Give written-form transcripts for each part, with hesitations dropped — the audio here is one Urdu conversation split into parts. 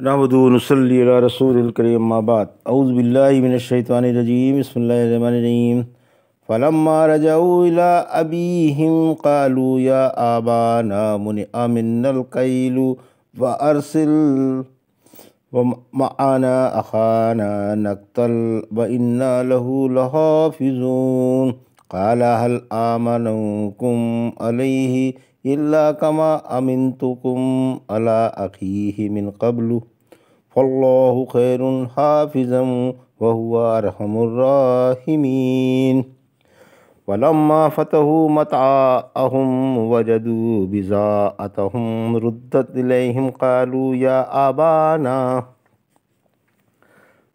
نحمدہ و نصلی علی رسول الکریم اما بعد اعوذ باللہ من الشیطان الرجیم بسم اللہ الرحمن الرحیم فلما رجعوا الى ابیہم قالوا یا آبانا منع منا الکیل فارسل ومعنا اخانا نقتل وإنا له لحافظون قال هل آمنكم عليه إلا كما أمنتكم على أخيه من قبل فالله خير حافظا وهو أرحم الراحمين ولما فتحوا متاعهم وجدوا بضاعتهم ردت إليهم قالوا يا آبانا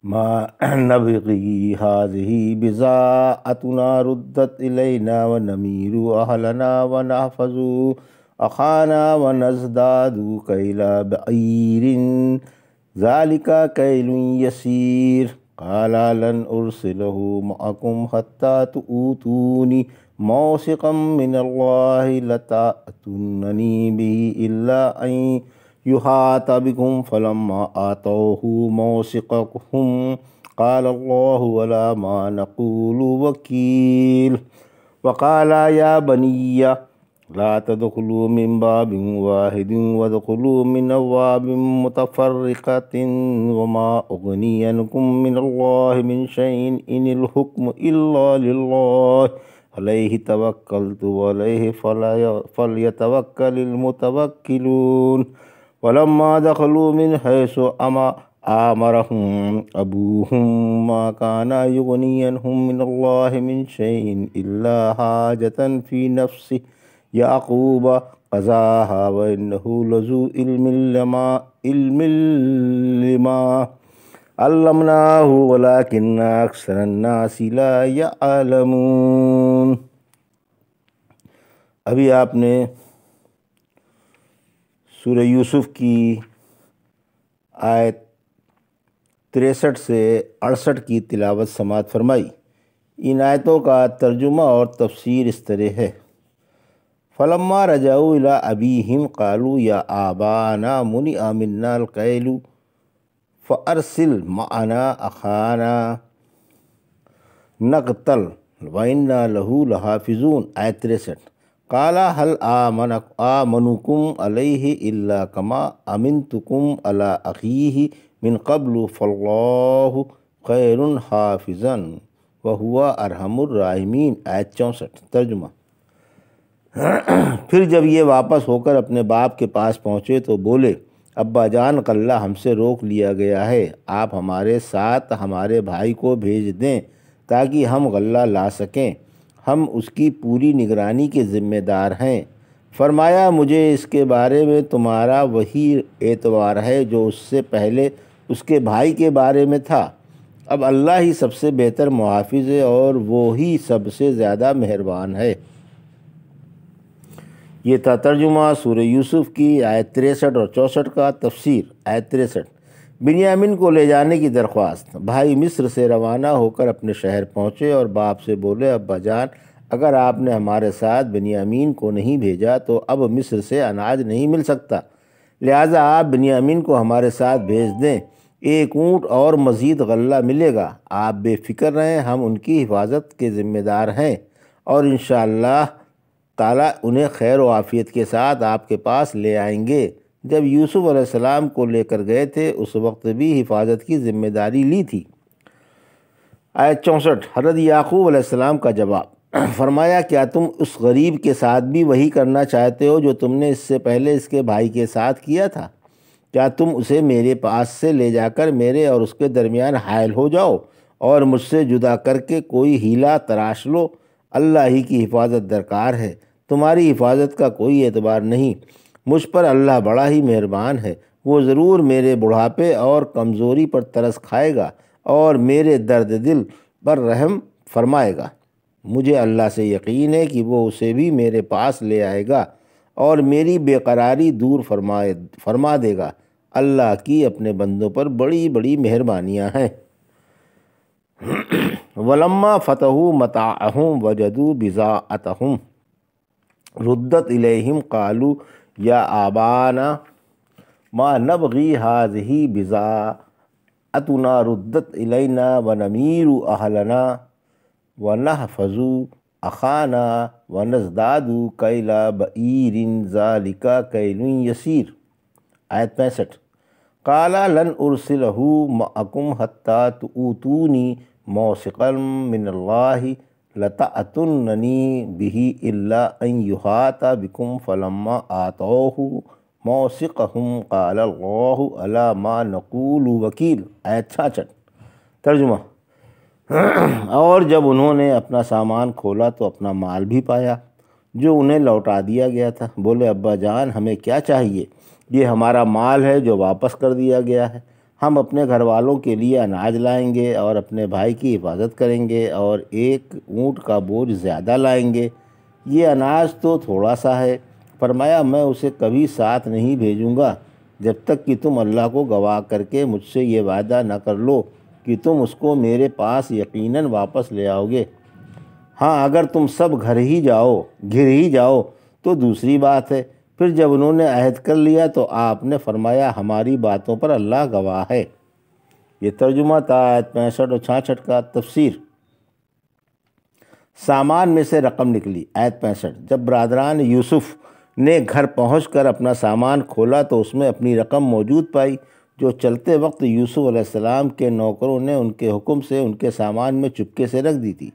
ما نبغي هذه بضاعتنا ردت إلينا ونمير أهلنا ونحفظ أخانا ونزداد كيل بعير ذلك كيل يسير قال لن أرسله معكم حتى تؤتوني موثقا من الله لتأتونني به إلا أن يحاط بكم فلما آتوه موثقهم قال الله ولا ما نقول وكيل وقال يا بني لا تدخلوا من باب واحد وادخلوا من أبواب متفرقة وما أغني عنكم من الله من شيء إن الحكم إلا لله عليه توكلت وعليه فليتوكل المتوكلون ولما دخلوا من حيث آمرهم أبوهم ما كان يغني عنهم من الله من شيء إلا حاجة في نفس يعقوب قضاها وإنه لذو علم لما علمناه ولكن أكثر الناس لا يعلمون۔ ابھی آپ نے سورہ یوسف کی آیت 63 سے 68 کی تلاوت سماعت فرمائی۔ ان آیتوں کا ترجمہ اور تفسیر اس طرح ہے۔ فلما رجعوا الى ابیہم قالوا یا آبانا منع منا الکیل فارسل معنا اخانا نقتل وإنا له لحافظون۔ آیت 63۔ قال هل آمنكم عليه إلا كما أمنتكم على أخيه من قبل فالله خير حافظا وهو أرحم الراحمين۔ آیت 64۔ ترجمہ۔ پھر جب یہ واپس ہو کر اپنے باپ کے پاس پہنچے تو بولے، ابا جان، غلہ ہم سے روک لیا گیا ہے، آپ ہمارے ساتھ ہمارے بھائی کو بھیج دیں تاکہ ہم غلہ لا سکیں، ہم اس کی پوری نگرانی کے ذمہ دار ہیں۔ فرمایا، مجھے اس کے بارے میں تمہارا وہی اعتبار ہے جو اس سے پہلے اس کے بھائی کے بارے میں تھا۔ اب اللہ ہی سب سے بہتر محافظ ہے اور وہی سب سے زیادہ مہربان ہے۔ یہ تھا ترجمہ سورہ یوسف کی آیت 63 اور 64 کا۔ تفسیر۔ آیت 63۔ بنیامین کو لے جانے کی درخواست۔ بھائی مصر سے روانہ ہو کر اپنے شہر پہنچے اور باپ سے بولے، ابا جان، اگر آپ نے ہمارے ساتھ بنیامین کو نہیں بھیجا تو اب مصر سے اناج نہیں مل سکتا، لہٰذا آپ بنیامین کو ہمارے ساتھ بھیج دیں، ایک اونٹ اور مزید غلہ ملے گا، آپ بے فکر رہیں، ہم ان کی حفاظت کے ذمہ دار ہیں اور انشاءاللہ تعالیٰ انہیں خیر و عافیت کے ساتھ آپ کے پاس لے آئیں گے۔ جب یوسف علیہ السلام کو لے کر گئے تھے اس وقت بھی حفاظت کی ذمہ داری لی تھی۔ آیت 64۔ حضرت یعقوب علیہ السلام کا جواب۔ فرمایا، کیا تم اس غریب کے ساتھ بھی وہی کرنا چاہتے ہو جو تم نے اس سے پہلے اس کے بھائی کے ساتھ کیا تھا؟ کیا تم اسے میرے پاس سے لے جا کر میرے اور اس کے درمیان حائل ہو جاؤ اور مجھ سے جدا کر کے کوئی ہیلا تراش لو؟ اللہ ہی کی حفاظت درکار ہے، تمہاری حفاظت کا کوئی اعتبار نہیں، مجھ پر اللہ بڑا ہی مہربان ہے، وہ ضرور میرے بڑھاپے اور کمزوری پر ترس کھائے گا اور میرے درد دل پر رحم فرمائے گا۔ مجھے اللہ سے یقین ہے کہ وہ اسے بھی میرے پاس لے آئے گا اور میری بے قراری دور فرما دے گا۔ اللہ کی اپنے بندوں پر بڑی بڑی مہربانیاں ہیں۔ ولما فتحوا متاعهم وجدوا بضاعتهم ردت الیہم قالوا یا آبانا ما نبغی ہذہ بضاعتنا ردت الینا ونمیر اہلنا ونحفظ اخانا ونزداد کیل بعیر ذالک کیل یسیر۔ آیت 65۔ قال لن ارسلہ معکم حتی تؤتونی موثقا من اللہ لتأتوننی بہ الا ان یحاط بکم فلما آتوہ موثقہم قال اللہ علی ما نقول وکیل۔ آیت 66۔ ترجمہ۔ اور جب انہوں نے اپنا سامان کھولا تو اپنا مال بھی پایا جو انہیں لوٹا دیا گیا تھا۔ بولے ابا جان ہمیں کیا چاہیے، یہ ہمارا مال ہے جو واپس کر دیا گیا ہے۔ ہم اپنے گھر والوں کے لیے اناج لائیں گے اور اپنے بھائی کی حفاظت کریں گے اور ایک اونٹ کا بوجھ زیادہ لائیں گے۔ یہ اناج تو تھوڑا سا ہے۔ فرمایا میں اسے کبھی ساتھ نہیں بھیجوں گا جب تک کہ تم اللہ کو گواہ کر کے مجھ سے یہ وعدہ نہ کر لو کہ تم اس کو میرے پاس یقیناً واپس لے آؤ گے۔ ہاں اگر تم سب گھر ہی جاؤ تو دوسری بات ہے۔ پھر جب انہوں نے عہد کر لیا تو آپ نے فرمایا ہماری باتوں پر اللہ گواہ ہے۔ یہ ترجمہ تھا آیت 65 اور 66 کا۔ تفسیر۔ سامان میں سے رقم نکلی۔ آیت 65۔ جب برادران یوسف نے گھر پہنچ کر اپنا سامان کھولا تو اس میں اپنی رقم موجود پائی جو چلتے وقت یوسف علیہ السلام کے نوکروں نے ان کے حکم سے ان کے سامان میں چپکے سے رکھ دی تھی۔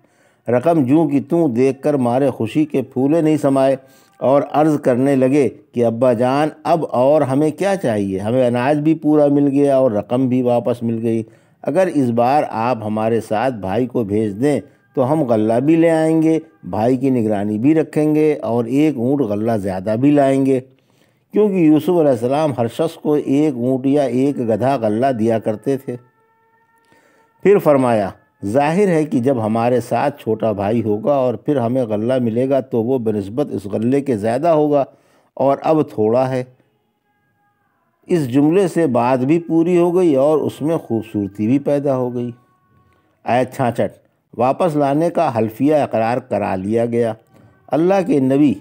رقم جوں کی توں دیکھ کر مارے خوشی کے پھولے نہیں سمائے اور عرض کرنے لگے کہ ابا جان اب اور ہمیں کیا چاہیے، ہمیں اناج بھی پورا مل گیا اور رقم بھی واپس مل گئی۔ اگر اس بار آپ ہمارے ساتھ بھائی کو بھیج دیں تو ہم غلہ بھی لے آئیں گے، بھائی کی نگرانی بھی رکھیں گے اور ایک اونٹ غلہ زیادہ بھی لائیں گے، کیونکہ یوسف علیہ السلام ہر شخص کو ایک اونٹ یا ایک گدھا غلہ دیا کرتے تھے۔ پھر فرمایا ظاہر ہے کہ جب ہمارے ساتھ چھوٹا بھائی ہوگا اور پھر ہمیں غلہ ملے گا تو وہ بنسبت اس غلے کے زیادہ ہوگا اور اب تھوڑا ہے۔ اس جملے سے بات بھی پوری ہو گئی اور اس میں خوبصورتی بھی پیدا ہو گئی۔ آیت 66۔ واپس لانے کا حلفیہ اقرار کرا لیا گیا۔ اللہ کے نبی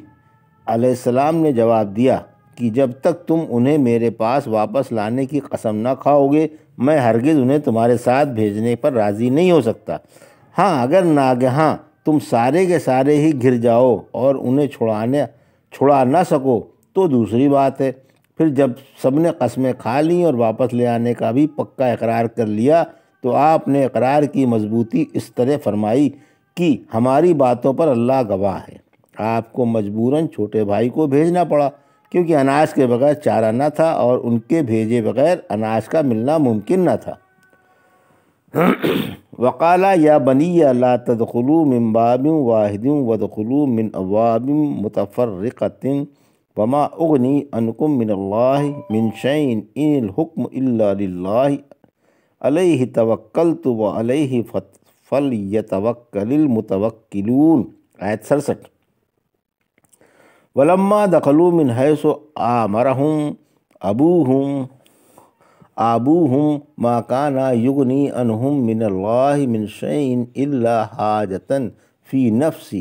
علیہ السلام نے جواب دیا کہ جب تک تم انہیں میرے پاس واپس لانے کی قسم نہ کھاؤ گے میں ہرگز انہیں تمہارے ساتھ بھیجنے پر راضی نہیں ہو سکتا۔ ہاں اگر ناگہاں تم سارے کے سارے ہی گھر جاؤ اور انہیں چھڑا نہ سکو تو دوسری بات ہے۔ پھر جب سب نے قسمیں کھا لیں اور واپس لے آنے کا بھی پکا اقرار کر لیا تو آپ نے اقرار کی مضبوطی اس طرح فرمائی کہ ہماری باتوں پر اللہ گواہ ہے۔ آپ کو مجبوراً چھوٹے بھائی کو بھیجنا پڑا کیونکہ اناج کے بغیر چارہ نہ تھا اور ان کے بھیجے بغیر اناج کا ملنا ممکن نہ تھا۔ وقالا یا بنی لا تدخلوا من باب واحد وادخلوا من ابواب متفرقۃ وما اغنی عنکم من اللہ من شیء ان الحکم الا للہ علیہ توکلت وعلیہ فلیتوکل المتوکلون۔ آیت 67۔ ولما دخلوا من حیث آمرهم آبوهم ما كان يغني عنهم من الله من شيء إلا حاجة في نفس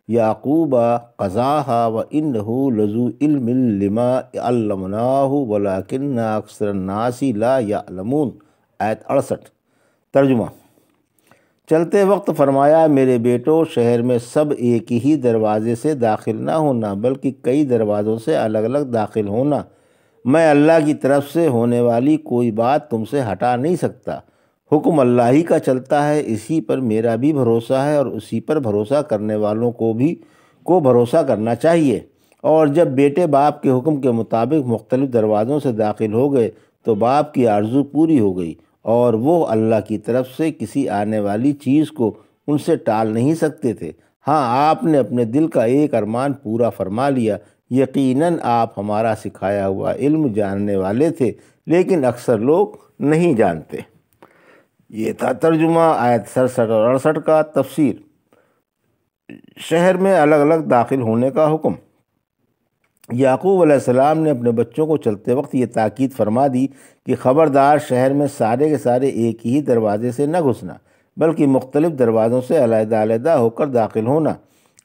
يعقوب قضاها وإنه لذو علم لما علمناه ولكن أكثر الناس لا يعلمون۔ آیت 68۔ ترجمہ۔ چلتے وقت فرمایا میرے بیٹو شہر میں سب ایک ہی دروازے سے داخل نہ ہونا بلکہ کئی دروازوں سے الگ الگ داخل ہونا۔ میں اللہ کی طرف سے ہونے والی کوئی بات تم سے ہٹا نہیں سکتا۔ حکم اللہ ہی کا چلتا ہے، اسی پر میرا بھی بھروسہ ہے اور اسی پر بھروسہ کرنے والوں کو بھروسہ کرنا چاہیے۔ اور جب بیٹے باپ کے حکم کے مطابق مختلف دروازوں سے داخل ہو گئے تو باپ کی آرزو پوری ہو گئی اور وہ اللہ کی طرف سے کسی آنے والی چیز کو ان سے ٹال نہیں سکتے تھے۔ ہاں آپ نے اپنے دل کا ایک ارمان پورا فرما لیا، یقیناً آپ ہمارا سکھایا ہوا علم جاننے والے تھے لیکن اکثر لوگ نہیں جانتے۔ یہ تھا ترجمہ آیت 67 اور 68 کا۔ تفسیر۔ شہر میں الگ الگ داخل ہونے کا حکم۔ یعقوب علیہ السلام نے اپنے بچوں کو چلتے وقت یہ تاکید فرما دی کہ خبردار شہر میں سارے کے سارے ایک ہی دروازے سے نہ گھسنا بلکہ مختلف دروازوں سے علیحدہ علیحدہ ہو کر داخل ہونا۔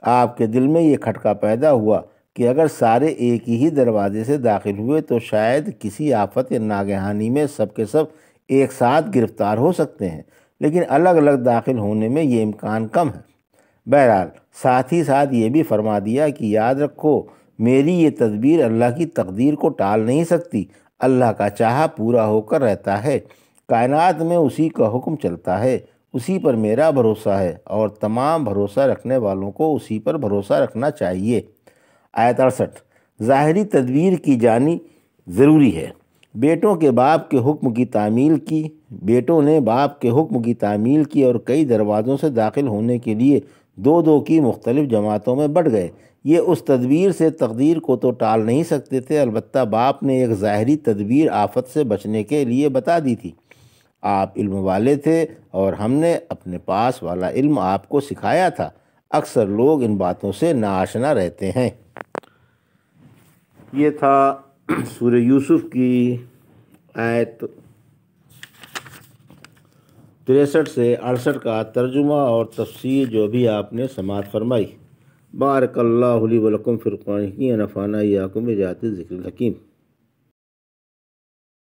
آپ کے دل میں یہ کھٹکا پیدا ہوا کہ اگر سارے ایک ہی دروازے سے داخل ہوئے تو شاید کسی آفت یا ناگہانی میں سب کے سب ایک ساتھ گرفتار ہو سکتے ہیں، لیکن الگ الگ داخل ہونے میں یہ امکان کم ہے۔ بہرحال ساتھ ہی ساتھ یہ بھی فرما دیا کہ یاد رکھو، میری یہ تدبیر اللہ کی تقدیر کو ٹال نہیں سکتی۔ اللہ کا چاہا پورا ہو کر رہتا ہے، کائنات میں اسی کا حکم چلتا ہے، اسی پر میرا بھروسہ ہے اور تمام بھروسہ رکھنے والوں کو اسی پر بھروسہ رکھنا چاہیے۔ آیت 68۔ ظاہری تدبیر کی جانی ضروری ہے۔ بیٹوں کے باپ کے حکم کی تعمیل کی بیٹوں نے باپ کے حکم کی تعمیل کی اور کئی دروازوں سے داخل ہونے کے لیے دو دو کی مختلف جماعتوں میں بٹ گئے۔ یہ اس تدبیر سے تقدیر کو تو ٹال نہیں سکتے تھے، البتہ باپ نے ایک ظاہری تدبیر آفت سے بچنے کے لیے بتا دی تھی۔ آپ علم والے تھے اور ہم نے اپنے پاس والا علم آپ کو سکھایا تھا۔ اکثر لوگ ان باتوں سے ناآشنا رہتے ہیں۔ یہ تھا سورہ یوسف کی آیت 63 سے 68 کا ترجمہ اور تفسیر جو بھی آپ نے سماعت فرمائی۔ بارک اللہ لی و لکم فی القرآن الحکیم ونفعنا وإیاکم بآیات الذکر الحکیم۔